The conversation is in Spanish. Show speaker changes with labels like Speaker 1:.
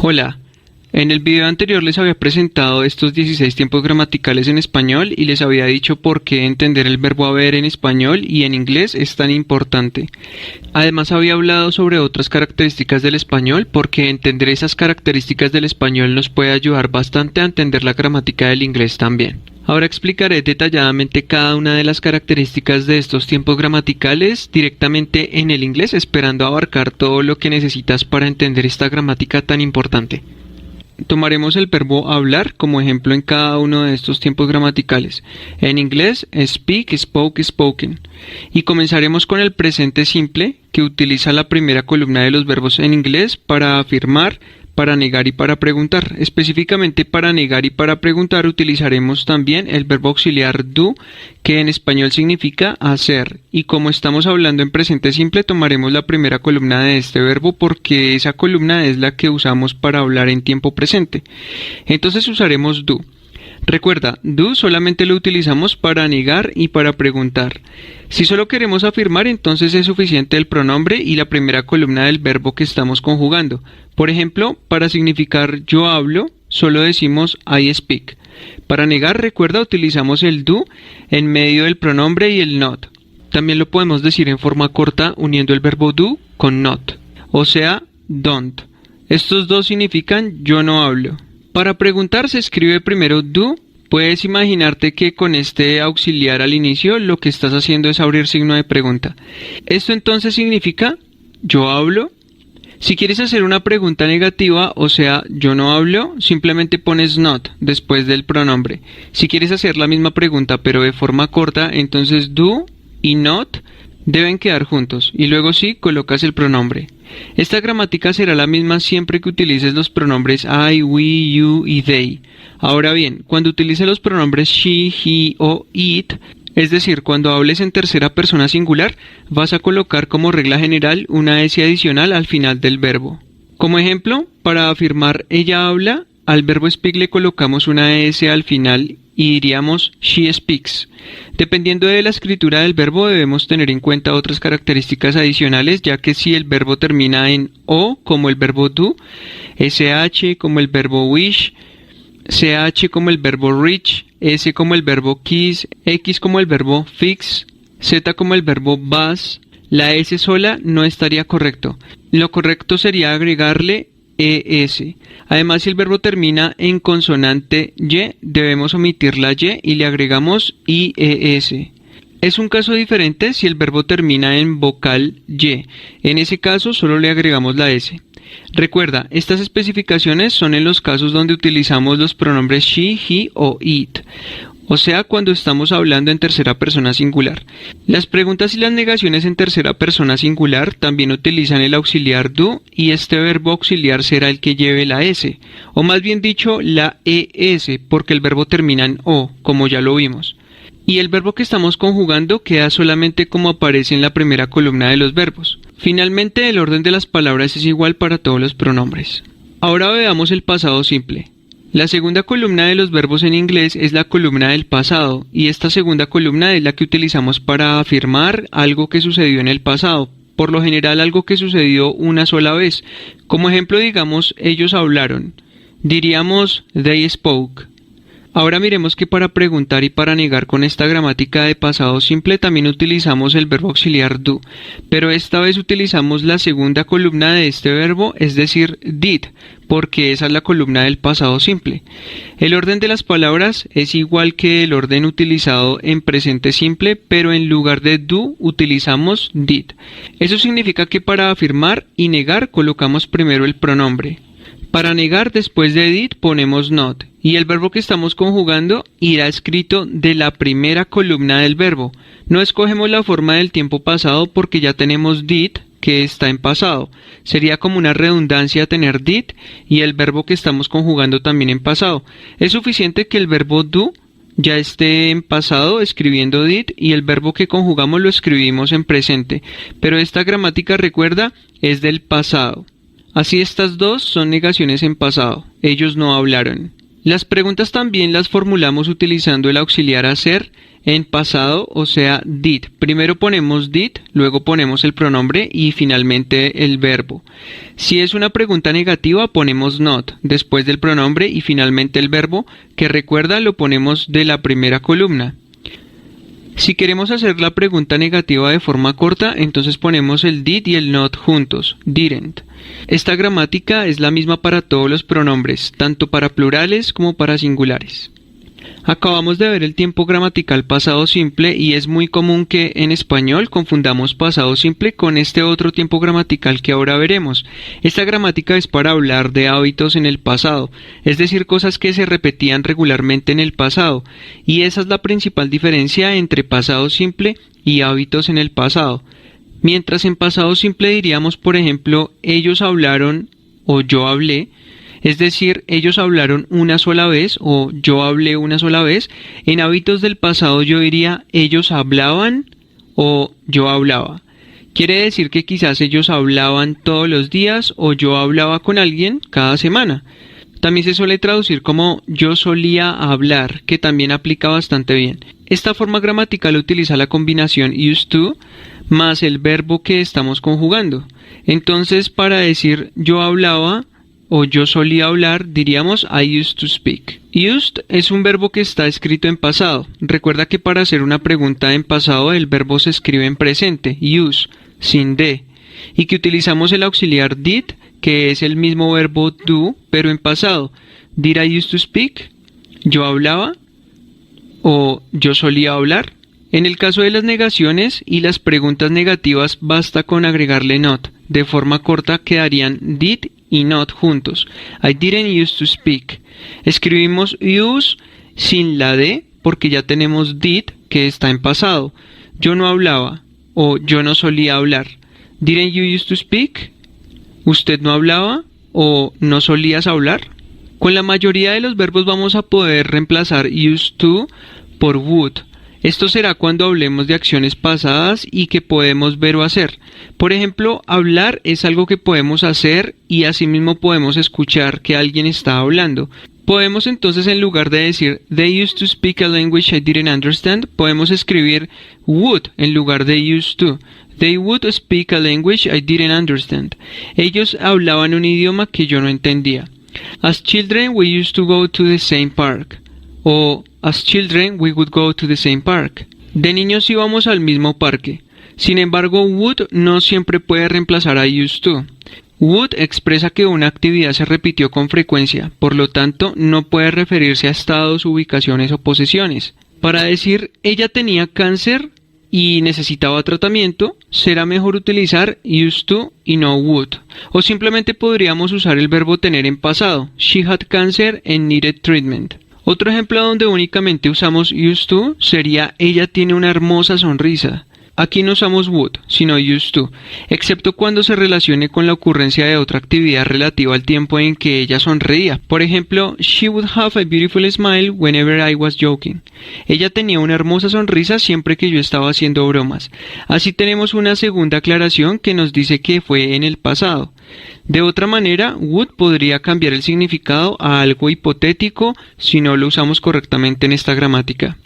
Speaker 1: Hola, en el video anterior les había presentado estos 16 tiempos gramaticales en español y les había dicho por qué entender el verbo haber en español y en inglés es tan importante. Además había hablado sobre otras características del español porque entender esas características del español nos puede ayudar bastante a entender la gramática del inglés también. Ahora explicaré detalladamente cada una de las características de estos tiempos gramaticales directamente en el inglés, esperando abarcar todo lo que necesitas para entender esta gramática tan importante. Tomaremos el verbo hablar como ejemplo en cada uno de estos tiempos gramaticales. En inglés, speak, spoke, spoken. Y comenzaremos con el presente simple, que utiliza la primera columna de los verbos en inglés para afirmar, para negar y para preguntar. Específicamente para negar y para preguntar utilizaremos también el verbo auxiliar do, que en español significa hacer. Y como estamos hablando en presente simple, tomaremos la primera columna de este verbo porque esa columna es la que usamos para hablar en tiempo presente. Entonces usaremos do. Recuerda, do solamente lo utilizamos para negar y para preguntar. Si solo queremos afirmar, entonces es suficiente el pronombre y la primera columna del verbo que estamos conjugando. Por ejemplo, para significar yo hablo, solo decimos I speak. Para negar, recuerda, utilizamos el do en medio del pronombre y el not. También lo podemos decir en forma corta uniendo el verbo do con not, o sea, don't. Estos dos significan yo no hablo. Para preguntar se escribe primero do. Puedes imaginarte que con este auxiliar al inicio lo que estás haciendo es abrir signo de pregunta. Esto entonces significa yo hablo. Si quieres hacer una pregunta negativa, o sea, yo no hablo, simplemente pones not después del pronombre. Si quieres hacer la misma pregunta pero de forma corta, entonces do y not deben quedar juntos y luego sí colocas el pronombre. Esta gramática será la misma siempre que utilices los pronombres I, we, you y they. Ahora bien, cuando utilices los pronombres she, he o it, es decir, cuando hables en tercera persona singular, vas a colocar como regla general una S adicional al final del verbo. Como ejemplo, para afirmar ella habla, al verbo speak le colocamos una S al final y diríamos she speaks. Dependiendo de la escritura del verbo debemos tener en cuenta otras características adicionales, ya que si el verbo termina en O como el verbo do, SH como el verbo wish, CH como el verbo reach, S como el verbo kiss, X como el verbo fix, Z como el verbo buzz, la S sola no estaría correcto. Lo correcto sería agregarle ES. Además, si el verbo termina en consonante Y, debemos omitir la Y y le agregamos IES. Es un caso diferente si el verbo termina en vocal Y. En ese caso, solo le agregamos la S. Recuerda, estas especificaciones son en los casos donde utilizamos los pronombres she, he o it. O sea, cuando estamos hablando en tercera persona singular. Las preguntas y las negaciones en tercera persona singular también utilizan el auxiliar do y este verbo auxiliar será el que lleve la S, o más bien dicho la ES, porque el verbo termina en O, como ya lo vimos. Y el verbo que estamos conjugando queda solamente como aparece en la primera columna de los verbos. Finalmente, el orden de las palabras es igual para todos los pronombres. Ahora veamos el pasado simple. La segunda columna de los verbos en inglés es la columna del pasado y esta segunda columna es la que utilizamos para afirmar algo que sucedió en el pasado, por lo general algo que sucedió una sola vez. Como ejemplo digamos ellos hablaron, diríamos they spoke. Ahora miremos que para preguntar y para negar con esta gramática de pasado simple también utilizamos el verbo auxiliar do, pero esta vez utilizamos la segunda columna de este verbo, es decir, did, porque esa es la columna del pasado simple. El orden de las palabras es igual que el orden utilizado en presente simple, pero en lugar de do utilizamos did. Eso significa que para afirmar y negar colocamos primero el pronombre. Para negar después de did ponemos not y el verbo que estamos conjugando irá escrito de la primera columna del verbo. No escogemos la forma del tiempo pasado porque ya tenemos did que está en pasado. Sería como una redundancia tener did y el verbo que estamos conjugando también en pasado. Es suficiente que el verbo do ya esté en pasado escribiendo did y el verbo que conjugamos lo escribimos en presente. Pero esta gramática, recuerda, es del pasado. Así estas dos son negaciones en pasado. Ellos no hablaron. Las preguntas también las formulamos utilizando el auxiliar hacer en pasado, o sea, did. Primero ponemos did, luego ponemos el pronombre y finalmente el verbo. Si es una pregunta negativa, ponemos not, después del pronombre y finalmente el verbo, que recuerda lo ponemos de la primera columna. Si queremos hacer la pregunta negativa de forma corta, entonces ponemos el did y el not juntos, didn't. Esta gramática es la misma para todos los pronombres, tanto para plurales como para singulares. Acabamos de ver el tiempo gramatical pasado simple y es muy común que en español confundamos pasado simple con este otro tiempo gramatical que ahora veremos. Esta gramática es para hablar de hábitos en el pasado, es decir, cosas que se repetían regularmente en el pasado, y esa es la principal diferencia entre pasado simple y hábitos en el pasado. Mientras en pasado simple diríamos, por ejemplo, ellos hablaron o yo hablé, es decir, ellos hablaron una sola vez o yo hablé una sola vez. En hábitos del pasado yo diría ellos hablaban o yo hablaba. Quiere decir que quizás ellos hablaban todos los días o yo hablaba con alguien cada semana. También se suele traducir como yo solía hablar, que también aplica bastante bien. Esta forma gramatical utiliza la combinación used to más el verbo que estamos conjugando. Entonces, para decir yo hablaba o yo solía hablar, diríamos I used to speak. Used es un verbo que está escrito en pasado. Recuerda que para hacer una pregunta en pasado el verbo se escribe en presente, use, sin de, y que utilizamos el auxiliar did, que es el mismo verbo do, pero en pasado. Did I used to speak? Yo hablaba o yo solía hablar. En el caso de las negaciones y las preguntas negativas basta con agregarle not. De forma corta quedarían did y not juntos. I didn't used to speak. Escribimos use sin la de porque ya tenemos did que está en pasado. Yo no hablaba o yo no solía hablar. Didn't you used to speak? ¿Usted no hablaba o no solías hablar? Con la mayoría de los verbos vamos a poder reemplazar used to por would. Esto será cuando hablemos de acciones pasadas y que podemos ver o hacer. Por ejemplo, hablar es algo que podemos hacer y asimismo podemos escuchar que alguien está hablando. Podemos entonces, en lugar de decir they used to speak a language I didn't understand, podemos escribir would en lugar de used to. They would speak a language I didn't understand. Ellos hablaban un idioma que yo no entendía. As children we used to go to the same park. O as children we would go to the same park. De niños íbamos al mismo parque. Sin embargo, would no siempre puede reemplazar a used to. Would expresa que una actividad se repitió con frecuencia, por lo tanto no puede referirse a estados, ubicaciones o posesiones. Para decir ella tenía cáncer y necesitaba tratamiento, será mejor utilizar used to y no would. O simplemente podríamos usar el verbo tener en pasado. She had cancer and needed treatment. Otro ejemplo donde únicamente usamos used to sería ella tiene una hermosa sonrisa. Aquí no usamos would, sino used to, excepto cuando se relacione con la ocurrencia de otra actividad relativa al tiempo en que ella sonreía. Por ejemplo, she would have a beautiful smile whenever I was joking. Ella tenía una hermosa sonrisa siempre que yo estaba haciendo bromas. Así tenemos una segunda aclaración que nos dice que fue en el pasado. De otra manera, would podría cambiar el significado a algo hipotético si no lo usamos correctamente en esta gramática.